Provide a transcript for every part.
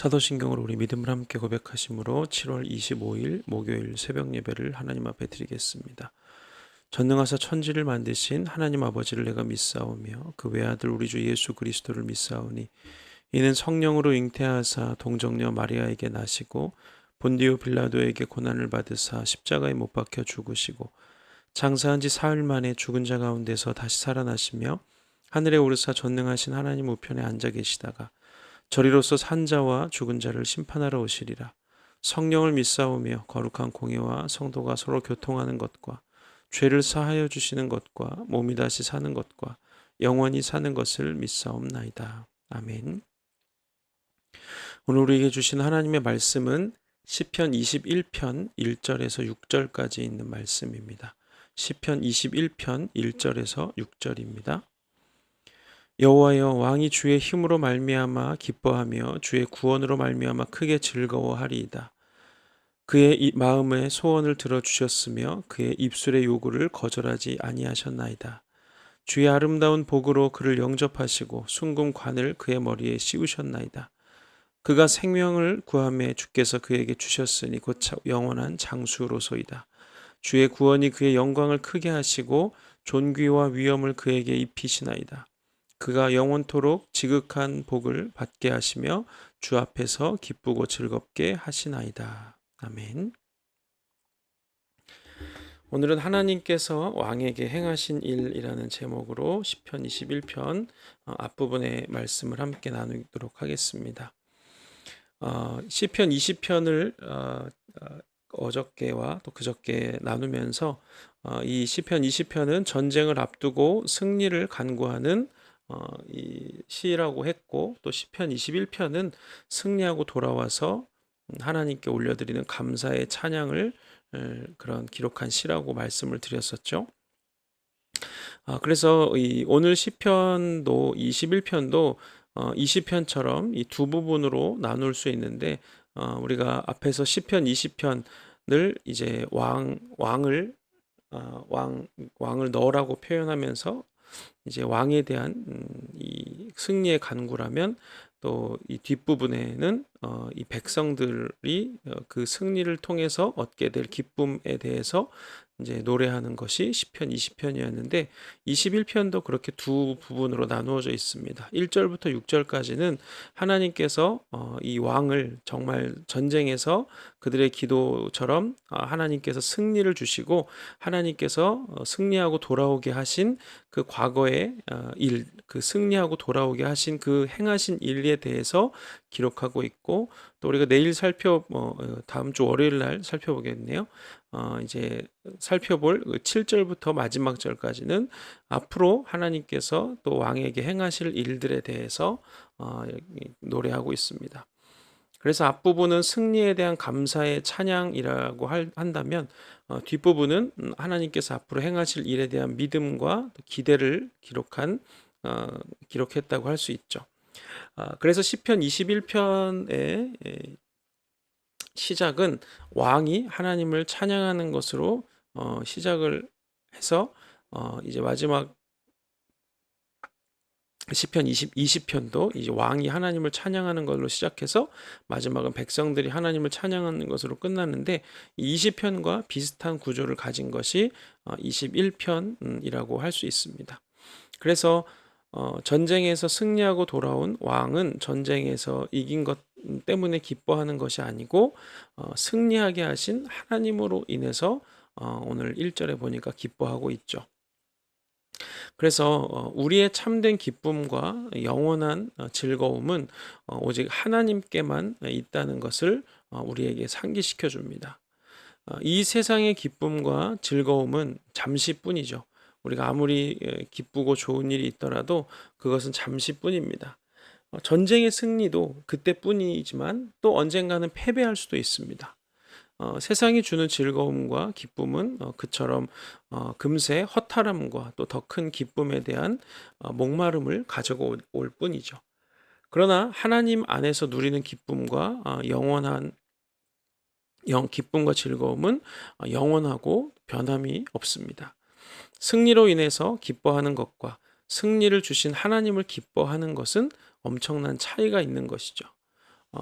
사도신경으로 우리 믿음을 함께 고백하심으로 7월 25일 목요일 새벽 예배를 하나님 앞에 드리겠습니다. 전능하사 천지를 만드신 하나님 아버지를 내가 믿사오며 그 외아들 우리 주 예수 그리스도를 믿사오니 이는 성령으로 잉태하사 동정녀 마리아에게 나시고 본디오 빌라도에게 고난을 받으사 십자가에 못 박혀 죽으시고 장사한 지 사흘 만에 죽은 자 가운데서 다시 살아나시며 하늘에 오르사 전능하신 하나님 우편에 앉아 계시다가 저리로서 산 자와 죽은 자를 심판하러 오시리라. 성령을 믿사오며 거룩한 공예와 성도가 서로 교통하는 것과 죄를 사하여 주시는 것과 몸이 다시 사는 것과 영원히 사는 것을 믿사옵나이다. 아멘. 오늘 우리에게 주신 하나님의 말씀은 시편 21편 1절에서 6절까지 있는 말씀입니다. 시편 21편 1절에서 6절입니다. 여호와여, 왕이 주의 힘으로 말미암아 기뻐하며 주의 구원으로 말미암아 크게 즐거워하리이다. 그의 마음의 소원을 들어주셨으며 그의 입술의 요구를 거절하지 아니하셨나이다. 주의 아름다운 복으로 그를 영접하시고 순금관을 그의 머리에 씌우셨나이다. 그가 생명을 구하매 주께서 그에게 주셨으니 곧 영원한 장수로소이다. 주의 구원이 그의 영광을 크게 하시고 존귀와 위엄을 그에게 입히시나이다. 그가 영원토록 지극한 복을 받게 하시며 주 앞에서 기쁘고 즐겁게 하시나이다. 아멘. 오늘은 하나님께서 왕에게 행하신 일이라는 제목으로 시편 21편 앞부분의 말씀을 함께 나누도록 하겠습니다. 시편 20편을 어저께와 또 그저께 나누면서 이 시편 20편은 전쟁을 앞두고 승리를 간구하는 이 시라고 했고, 또 시편 21편은 승리하고 돌아와서 하나님께 올려드리는 감사의 찬양을 그런 기록한 시라고 말씀을 드렸었죠. 그래서 이 오늘 시편도 21편도 20편처럼 이 두 부분으로 나눌 수 있는데, 우리가 앞에서 시편 20편을 이제 왕을 너라고 표현하면서 이제 왕에 대한 이 승리의 간구라면, 또 이 뒷부분에는 이 백성들이 그 승리를 통해서 얻게 될 기쁨에 대해서 이제 노래하는 것이 시편 20편이었는데, 21편도 그렇게 두 부분으로 나누어져 있습니다. 1절부터 6절까지는 하나님께서 이 왕을 정말 전쟁에서 그들의 기도처럼 하나님께서 승리를 주시고, 하나님께서 승리하고 돌아오게 하신 그 과거의 일, 그 승리하고 돌아오게 하신 그 행하신 일에 대해서 기록하고 있고, 또 우리가 내일 다음 주 월요일 날 살펴보겠네요. 이제 살펴볼 7절부터 마지막 절까지는 앞으로 하나님께서 또 왕에게 행하실 일들에 대해서 노래하고 있습니다. 그래서 앞부분은 승리에 대한 감사의 찬양이라고 한다면, 뒷부분은 하나님께서 앞으로 행하실 일에 대한 믿음과 기대를 기록했다고 할 수 있죠. 그래서 시편 21편의 시작은 왕이 하나님을 찬양하는 것으로 시작을 해서 이제 마지막 시편 20편도 이제 왕이 하나님을 찬양하는 걸로 시작해서 마지막은 백성들이 하나님을 찬양하는 것으로 끝나는데, 이 20편과 비슷한 구조를 가진 것이 21편이라고 할 수 있습니다. 그래서 전쟁에서 승리하고 돌아온 왕은 전쟁에서 이긴 것 때문에 기뻐하는 것이 아니고, 승리하게 하신 하나님으로 인해서 오늘 1절에 보니까 기뻐하고 있죠. 그래서 우리의 참된 기쁨과 영원한 즐거움은 오직 하나님께만 있다는 것을 우리에게 상기시켜 줍니다. 이 세상의 기쁨과 즐거움은 잠시뿐이죠. 우리가 아무리 기쁘고 좋은 일이 있더라도 그것은 잠시뿐입니다. 전쟁의 승리도 그때뿐이지만 또 언젠가는 패배할 수도 있습니다. 세상이 주는 즐거움과 기쁨은 그처럼 금세 허탈함과 또 더 큰 기쁨에 대한 목마름을 가져올 뿐이죠. 그러나 하나님 안에서 누리는 기쁨과 영원한 기쁨과 즐거움은 영원하고 변함이 없습니다. 승리로 인해서 기뻐하는 것과 승리를 주신 하나님을 기뻐하는 것은 엄청난 차이가 있는 것이죠.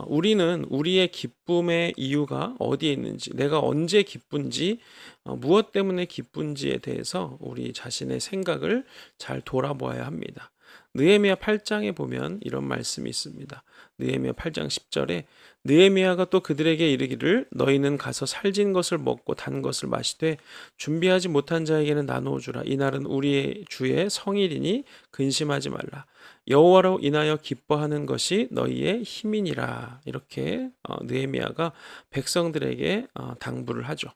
우리는 우리의 기쁨의 이유가 어디에 있는지, 내가 언제 기쁜지, 무엇 때문에 기쁜지에 대해서 우리 자신의 생각을 잘 돌아보아야 합니다. 느헤미야 8장에 보면 이런 말씀이 있습니다. 느헤미야 8장 10절에 느헤미야가 또 그들에게 이르기를 너희는 가서 살진 것을 먹고 단 것을 마시되 준비하지 못한 자에게는 나누어 주라. 이날은 우리의 주의 성일이니 근심하지 말라. 여호와로 인하여 기뻐하는 것이 너희의 힘이니라. 이렇게 느헤미야가 백성들에게 당부를 하죠.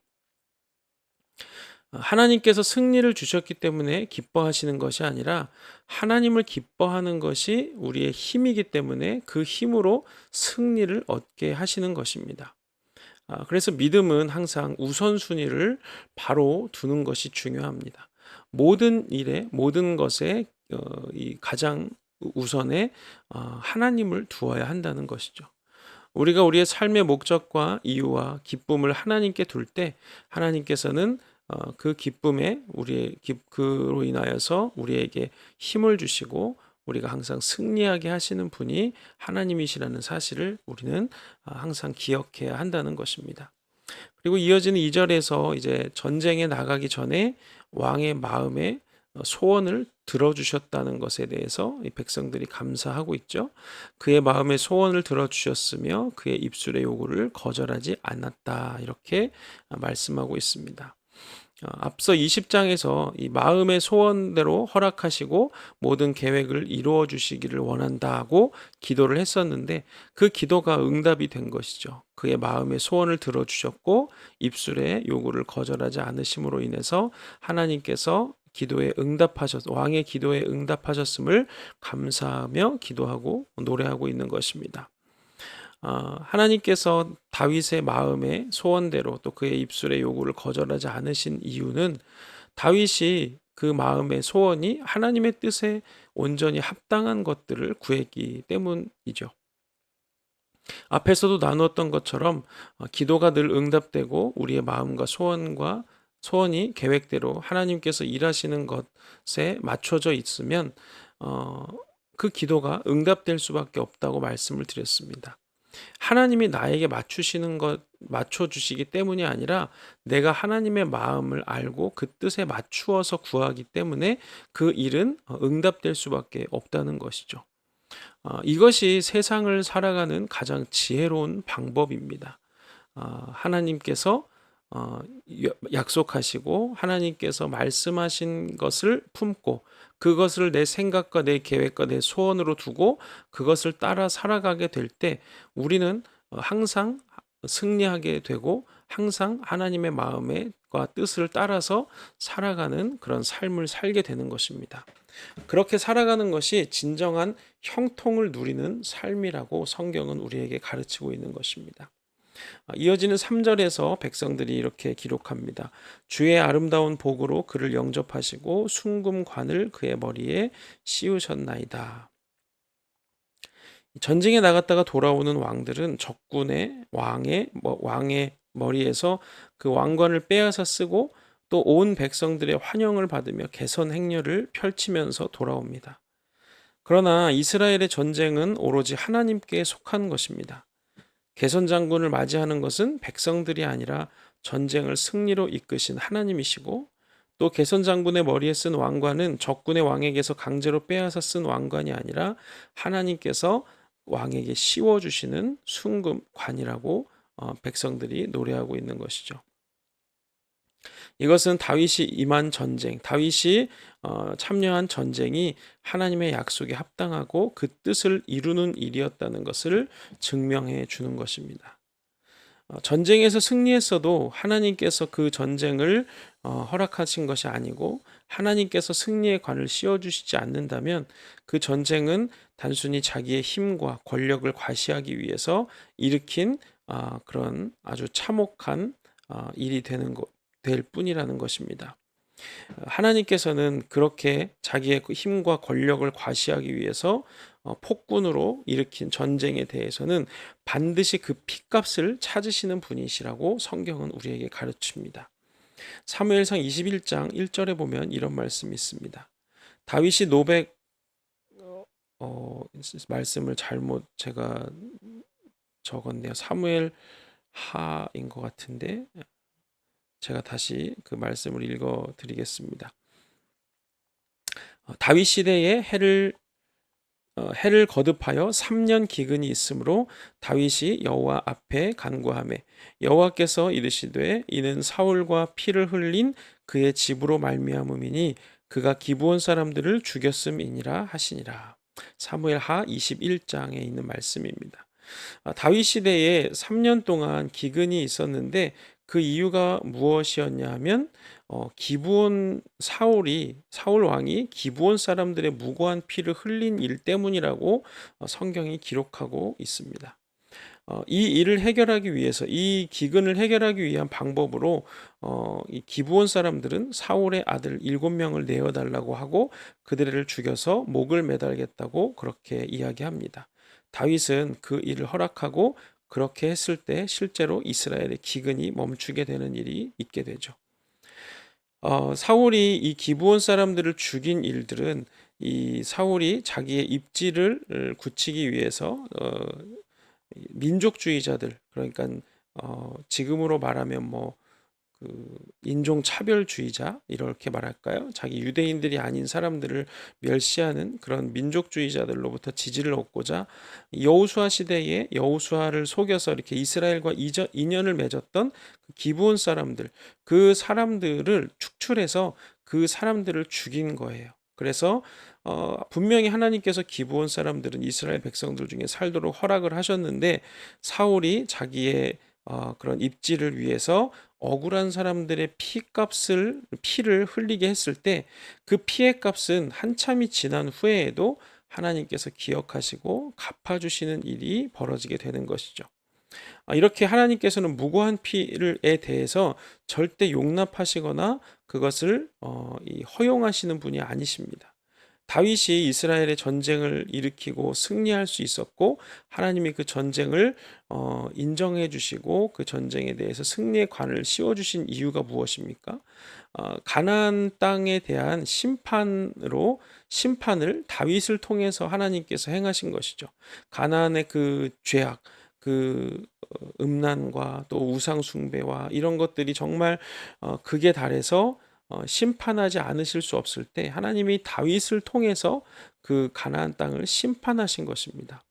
하나님께서 승리를 주셨기 때문에 기뻐하시는 것이 아니라 하나님을 기뻐하는 것이 우리의 힘이기 때문에 그 힘으로 승리를 얻게 하시는 것입니다. 그래서 믿음은 항상 우선순위를 바로 두는 것이 중요합니다. 모든 일에, 모든 것에 이 가장 우선에 하나님을 두어야 한다는 것이죠. 우리가 우리의 삶의 목적과 이유와 기쁨을 하나님께 둘 때 하나님께서는 그 기쁨에 그로 인하여서 우리에게 힘을 주시고 우리가 항상 승리하게 하시는 분이 하나님이시라는 사실을 우리는 항상 기억해야 한다는 것입니다. 그리고 이어지는 2절에서 이제 전쟁에 나가기 전에 왕의 마음에 소원을 들어주셨다는 것에 대해서 이 백성들이 감사하고 있죠. 그의 마음의 소원을 들어주셨으며 그의 입술의 요구를 거절하지 않았다. 이렇게 말씀하고 있습니다. 앞서 20장에서 이 마음의 소원대로 허락하시고 모든 계획을 이루어 주시기를 원한다고 기도를 했었는데 그 기도가 응답이 된 것이죠. 그의 마음의 소원을 들어주셨고 입술의 요구를 거절하지 않으심으로 인해서 하나님께서 왕의 기도에 응답하셨음을 감사하며 기도하고 노래하고 있는 것입니다. 하나님께서 다윗의 마음의 소원대로 또 그의 입술의 요구를 거절하지 않으신 이유는 다윗이 그 마음의 소원이 하나님의 뜻에 온전히 합당한 것들을 구했기 때문이죠. 앞에서도 나누었던 것처럼 기도가 늘 응답되고 우리의 마음과 소원이 계획대로 하나님께서 일하시는 것에 맞춰져 있으면 그 기도가 응답될 수밖에 없다고 말씀을 드렸습니다. 하나님이 나에게 맞춰주시기 때문이 아니라 내가 하나님의 마음을 알고 그 뜻에 맞추어서 구하기 때문에 그 일은 응답될 수밖에 없다는 것이죠. 이것이 세상을 살아가는 가장 지혜로운 방법입니다. 하나님께서 약속하시고 하나님께서 말씀하신 것을 품고 그것을 내 생각과 내 계획과 내 소원으로 두고 그것을 따라 살아가게 될 때 우리는 항상 승리하게 되고 항상 하나님의 마음과 뜻을 따라서 살아가는 그런 삶을 살게 되는 것입니다. 그렇게 살아가는 것이 진정한 형통을 누리는 삶이라고 성경은 우리에게 가르치고 있는 것입니다. 이어지는 3절에서 백성들이 이렇게 기록합니다. 주의 아름다운 복으로 그를 영접하시고 순금관을 그의 머리에 씌우셨나이다. 전쟁에 나갔다가 돌아오는 왕들은 적군의 왕의 머리에서 그 왕관을 빼앗아 쓰고 또 온 백성들의 환영을 받으며 개선 행렬을 펼치면서 돌아옵니다. 그러나 이스라엘의 전쟁은 오로지 하나님께 속한 것입니다. 개선 장군을 맞이하는 것은 백성들이 아니라 전쟁을 승리로 이끄신 하나님이시고 또 개선 장군의 머리에 쓴 왕관은 적군의 왕에게서 강제로 빼앗아 쓴 왕관이 아니라 하나님께서 왕에게 씌워주시는 순금관이라고 백성들이 노래하고 있는 것이죠. 이것은 다윗이 임한 전쟁, 다윗이 참여한 전쟁이 하나님의 약속에 합당하고 그 뜻을 이루는 일이었다는 것을 증명해 주는 것입니다. 전쟁에서 승리했어도 하나님께서 그 전쟁을 허락하신 것이 아니고 하나님께서 승리의 관을 씌워주시지 않는다면 그 전쟁은 단순히 자기의 힘과 권력을 과시하기 위해서 일으킨 그런 아주 참혹한 일이 될 뿐이라는 것입니다. 하나님께서는 그렇게 자기의 힘과 권력을 과시하기 위해서 폭군으로 일으킨 전쟁에 대해서는 반드시 그 핏값을 찾으시는 분이시라고 성경은 우리에게 가르칩니다. 사무엘상 21장 1절에 보면 이런 말씀이 있습니다. 다윗이 말씀을 잘못 제가 적었네요. 사무엘 하인 것 같은데 제가 다시 그 말씀을 읽어 드리겠습니다. 다윗 시대에 해를 거듭하여 3년 기근이 있으므로 다윗이 여호와 앞에 간구하매 여호와께서 이르시되 이는 사울과 피를 흘린 그의 집으로 말미암음이니 그가 기브온 사람들을 죽였음이니라 하시니라. 사무엘 하 21장에 있는 말씀입니다. 다윗 시대에 3년 동안 기근이 있었는데 그 이유가 무엇이었냐 하면 사울 왕이 기브온 사람들의 무고한 피를 흘린 일 때문이라고 성경이 기록하고 있습니다. 이 일을 해결하기 위해서 이 기근을 해결하기 위한 방법으로 이 기브온 사람들은 사울의 아들 7명을 내어달라고 하고 그들을 죽여서 목을 매달겠다고 그렇게 이야기합니다. 다윗은 그 일을 허락하고 그렇게 했을 때 실제로 이스라엘의 기근이 멈추게 되는 일이 있게 되죠. 사울이 이 기브온 사람들을 죽인 일들은 이 사울이 자기의 입지를 굳히기 위해서 민족주의자들 그러니까 지금으로 말하면 인종 차별주의자 이렇게 말할까요? 자기 유대인들이 아닌 사람들을 멸시하는 그런 민족주의자들로부터 지지를 얻고자 여호수아 시대에 여호수아를 속여서 이렇게 이스라엘과 인연을 맺었던 그 기브온 사람들, 그 사람들을 축출해서 그 사람들을 죽인 거예요. 그래서 분명히 하나님께서 기브온 사람들은 이스라엘 백성들 중에 살도록 허락을 하셨는데 사울이 자기의 그런 입지를 위해서 억울한 사람들의 피를 흘리게 했을 때 그 피의 값은 한참이 지난 후에도 하나님께서 기억하시고 갚아주시는 일이 벌어지게 되는 것이죠. 이렇게 하나님께서는 무고한 피에 대해서 절대 용납하시거나 그것을 허용하시는 분이 아니십니다. 다윗이 이스라엘의 전쟁을 일으키고 승리할 수 있었고 하나님이 그 전쟁을 인정해 주시고 그 전쟁에 대해서 승리의 관을 씌워 주신 이유가 무엇입니까? 가나안 땅에 대한 심판을 다윗을 통해서 하나님께서 행하신 것이죠. 가나안의 그 죄악, 음란과 또 우상 숭배와 이런 것들이 정말 극에 달해서 심판하지 않으실 수 없을 때 하나님이 다윗을 통해서 그 가나안 땅을 심판하신 것입니다.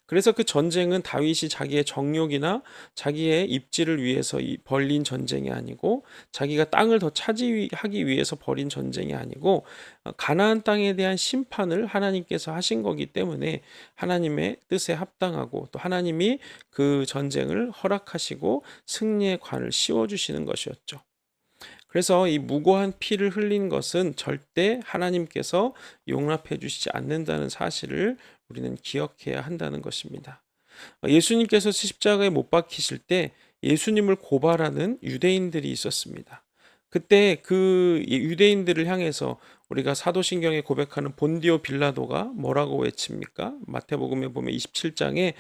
그래서 그 전쟁은 다윗이 자기의 정욕이나 자기의 입지를 위해서 벌린 전쟁이 아니고 자기가 땅을 더 차지하기 위해서 벌인 전쟁이 아니고 가나안 땅에 대한 심판을 하나님께서 하신 거기 때문에 하나님의 뜻에 합당하고 또 하나님이 그 전쟁을 허락하시고 승리의 관을 씌워주시는 것이었죠. 그래서 이 무고한 피를 흘린 것은 절대 하나님께서 용납해 주시지 않는다는 사실을 우리는 기억해야 한다는 것입니다. 예수님께서 십자가에 못 박히실 때 예수님을 고발하는 유대인들이 있었습니다. 그때 그 유대인들을 향해서 우리가 사도신경에 고백하는 본디오 빌라도가 뭐라고 외칩니까? 마태복음에 보면 27장에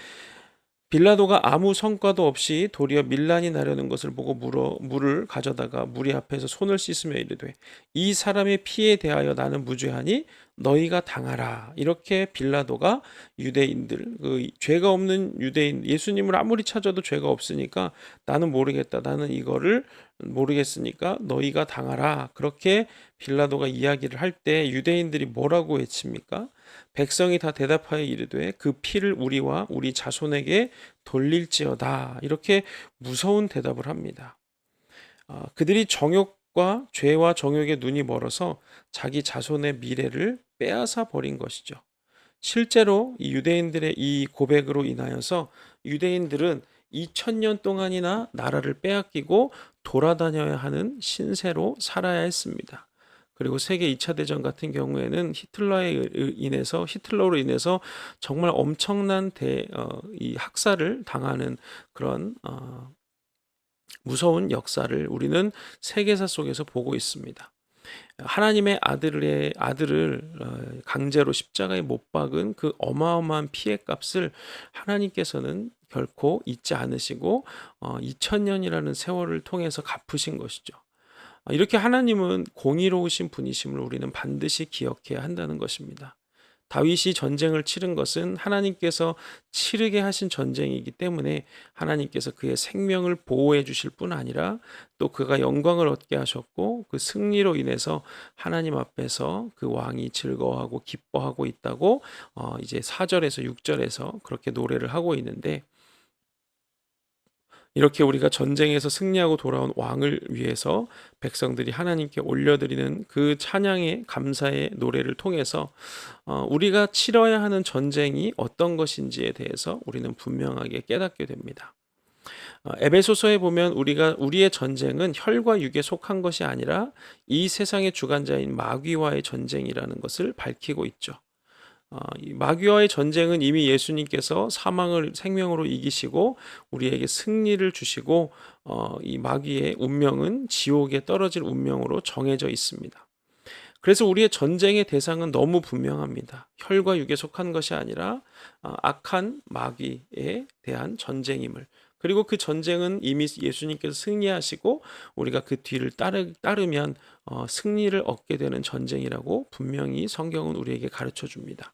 빌라도가 아무 성과도 없이 도리어 밀란이 나려는 것을 보고 물을 가져다가 무리 앞에서 손을 씻으며 이르되 이 사람의 피에 대하여 나는 무죄하니 너희가 당하라. 이렇게 빌라도가 유대인들, 그 죄가 없는 유대인, 예수님을 아무리 찾아도 죄가 없으니까 나는 모르겠다. 나는 이거를 모르겠으니까 너희가 당하라. 그렇게 빌라도가 이야기를 할 때 유대인들이 뭐라고 외칩니까? 백성이 다 대답하여 이르되 그 피를 우리와 우리 자손에게 돌릴지어다. 이렇게 무서운 대답을 합니다. 그들이 정욕과 죄와 정욕의 눈이 멀어서 자기 자손의 미래를 빼앗아 버린 것이죠. 실제로 이 유대인들의 이 고백으로 인하여서 유대인들은 2000년 동안이나 나라를 빼앗기고 돌아다녀야 하는 신세로 살아야 했습니다. 그리고 세계 2차 대전 같은 경우에는 히틀러로 인해서 정말 엄청난 이 학살을 당하는 그런 무서운 역사를 우리는 세계사 속에서 보고 있습니다. 하나님의 아들을 강제로 십자가에 못 박은 그 어마어마한 피해 값을 하나님께서는 결코 잊지 않으시고 2000년이라는 세월을 통해서 갚으신 것이죠. 이렇게 하나님은 공의로우신 분이심을 우리는 반드시 기억해야 한다는 것입니다. 다윗이 전쟁을 치른 것은 하나님께서 치르게 하신 전쟁이기 때문에 하나님께서 그의 생명을 보호해 주실 뿐 아니라 또 그가 영광을 얻게 하셨고 그 승리로 인해서 하나님 앞에서 그 왕이 즐거워하고 기뻐하고 있다고 이제 4절에서 6절에서 그렇게 노래를 하고 있는데, 이렇게 우리가 전쟁에서 승리하고 돌아온 왕을 위해서 백성들이 하나님께 올려드리는 그 찬양의 감사의 노래를 통해서 우리가 치러야 하는 전쟁이 어떤 것인지에 대해서 우리는 분명하게 깨닫게 됩니다. 에베소서에 보면 우리의 전쟁은 혈과 육에 속한 것이 아니라 이 세상의 주관자인 마귀와의 전쟁이라는 것을 밝히고 있죠. 이 마귀와의 전쟁은 이미 예수님께서 사망을 생명으로 이기시고 우리에게 승리를 주시고 이 마귀의 운명은 지옥에 떨어질 운명으로 정해져 있습니다. 그래서 우리의 전쟁의 대상은 너무 분명합니다. 혈과 육에 속한 것이 아니라 악한 마귀에 대한 전쟁임을, 그리고 그 전쟁은 이미 예수님께서 승리하시고 우리가 그 뒤를 따르면 승리를 얻게 되는 전쟁이라고 분명히 성경은 우리에게 가르쳐 줍니다.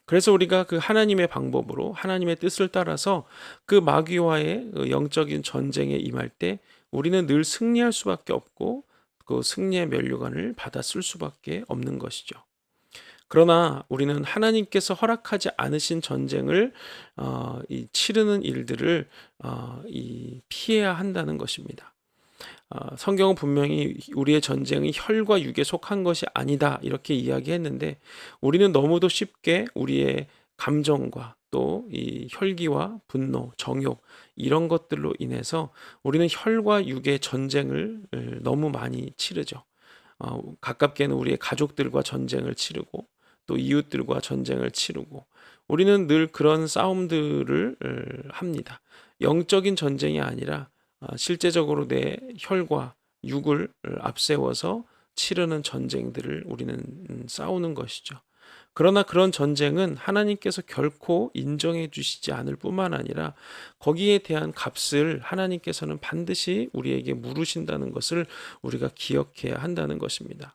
그래서 우리가 그 하나님의 방법으로 하나님의 뜻을 따라서 그 마귀와의 영적인 전쟁에 임할 때 우리는 늘 승리할 수밖에 없고 그 승리의 면류관을 받아 쓸 수밖에 없는 것이죠. 그러나 우리는 하나님께서 허락하지 않으신 전쟁을 치르는 일들을 피해야 한다는 것입니다. 성경은 분명히 우리의 전쟁이 혈과 육에 속한 것이 아니다 이렇게 이야기했는데 우리는 너무도 쉽게 우리의 감정과 또 이 혈기와 분노, 정욕 이런 것들로 인해서 우리는 혈과 육의 전쟁을 너무 많이 치르죠. 가깝게는 우리의 가족들과 전쟁을 치르고 또 이웃들과 전쟁을 치르고 우리는 늘 그런 싸움들을 합니다. 영적인 전쟁이 아니라 실제적으로 내 혈과 육을 앞세워서 치르는 전쟁들을 우리는 싸우는 것이죠. 그러나 그런 전쟁은 하나님께서 결코 인정해 주시지 않을 뿐만 아니라 거기에 대한 값을 하나님께서는 반드시 우리에게 물으신다는 것을 우리가 기억해야 한다는 것입니다.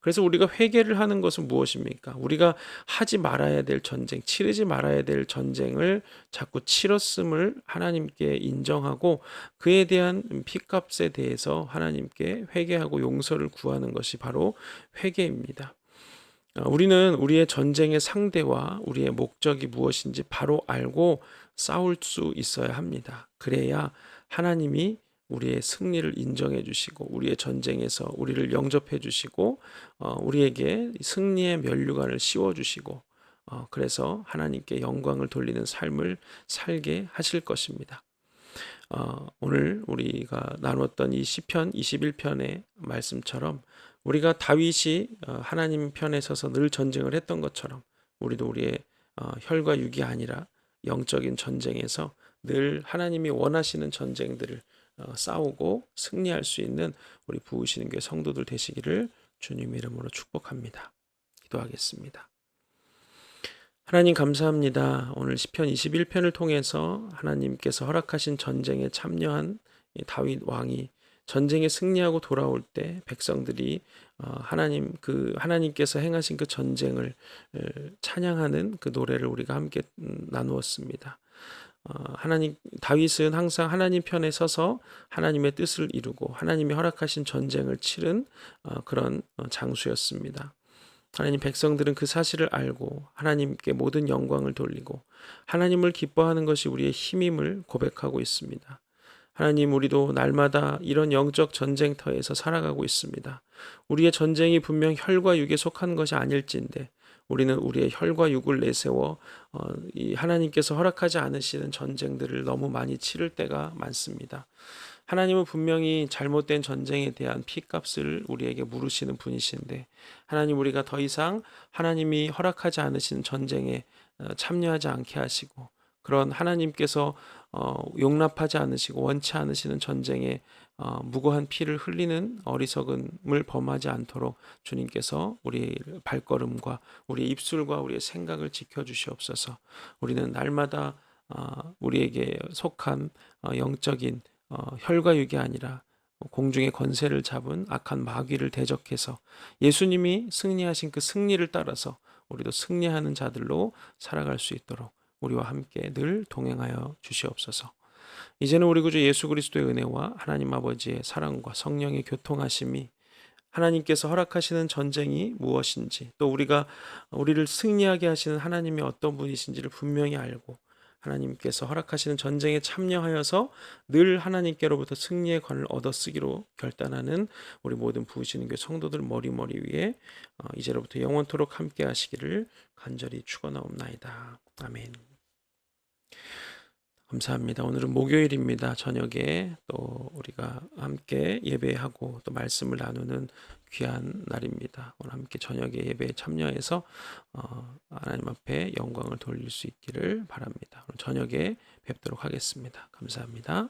그래서 우리가 회개를 하는 것은 무엇입니까? 우리가 하지 말아야 될 전쟁, 치르지 말아야 될 전쟁을 자꾸 치렀음을 하나님께 인정하고 그에 대한 피값에 대해서 하나님께 회개하고 용서를 구하는 것이 바로 회개입니다. 우리는 우리의 전쟁의 상대와 우리의 목적이 무엇인지 바로 알고 싸울 수 있어야 합니다. 그래야 하나님이 우리의 승리를 인정해 주시고 우리의 전쟁에서 우리를 영접해 주시고 우리에게 승리의 면류관을 씌워 주시고 그래서 하나님께 영광을 돌리는 삶을 살게 하실 것입니다. 오늘 우리가 나눴던 이 시편 21편의 말씀처럼 우리가 다윗이 하나님 편에 서서 늘 전쟁을 했던 것처럼 우리도 우리의 혈과 육이 아니라 영적인 전쟁에서 늘 하나님이 원하시는 전쟁들을 싸우고 승리할 수 있는 우리 부으시는 교회 성도들 되시기를 주님 이름으로 축복합니다. 기도하겠습니다. 하나님 감사합니다. 오늘 시편 21편을 통해서 하나님께서 허락하신 전쟁에 참여한 다윗 왕이 전쟁에 승리하고 돌아올 때 백성들이 하나님께서 행하신 그 전쟁을 찬양하는 그 노래를 우리가 함께 나누었습니다. 다윗은 항상 하나님 편에 서서 하나님의 뜻을 이루고 하나님이 허락하신 전쟁을 치른 그런 장수였습니다. 하나님 백성들은 그 사실을 알고 하나님께 모든 영광을 돌리고 하나님을 기뻐하는 것이 우리의 힘임을 고백하고 있습니다. 하나님, 우리도 날마다 이런 영적 전쟁터에서 살아가고 있습니다. 우리의 전쟁이 분명 혈과 육에 속한 것이 아닐진데 우리는 우리의 혈과 육을 내세워 이 하나님께서 허락하지 않으시는 전쟁들을 너무 많이 치를 때가 많습니다. 하나님은 분명히 잘못된 전쟁에 대한 피값을 우리에게 물으시는 분이신데 하나님, 우리가 더 이상 하나님이 허락하지 않으시는 전쟁에 참여하지 않게 하시고 그런 하나님께서 용납하지 않으시고 원치 않으시는 전쟁에 무고한 피를 흘리는 어리석음을 범하지 않도록 주님께서 우리의 발걸음과 우리의 입술과 우리의 생각을 지켜주시옵소서. 우리는 날마다 우리에게 속한 영적인 혈과 육이 아니라 공중의 권세를 잡은 악한 마귀를 대적해서 예수님이 승리하신 그 승리를 따라서 우리도 승리하는 자들로 살아갈 수 있도록 우리와 함께 늘 동행하여 주시옵소서. 이제는 우리 구주 예수 그리스도의 은혜와 하나님 아버지의 사랑과 성령의 교통하심이 하나님께서 허락하시는 전쟁이 무엇인지 또 우리를 승리하게 하시는 하나님이 어떤 분이신지를 분명히 알고 하나님께서 허락하시는 전쟁에 참여하여서 늘 하나님께로부터 승리의 관을 얻어쓰기로 결단하는 우리 모든 부으시는 교회 성도들 머리 위에 이제로부터 영원토록 함께 하시기를 간절히 축원하옵나이다. 아멘. 감사합니다. 오늘은 목요일입니다. 저녁에 또 우리가 함께 예배하고 또 말씀을 나누는 귀한 날입니다. 오늘 함께 저녁에 예배에 참여해서 하나님 앞에 영광을 돌릴 수 있기를 바랍니다. 오늘 저녁에 뵙도록 하겠습니다. 감사합니다.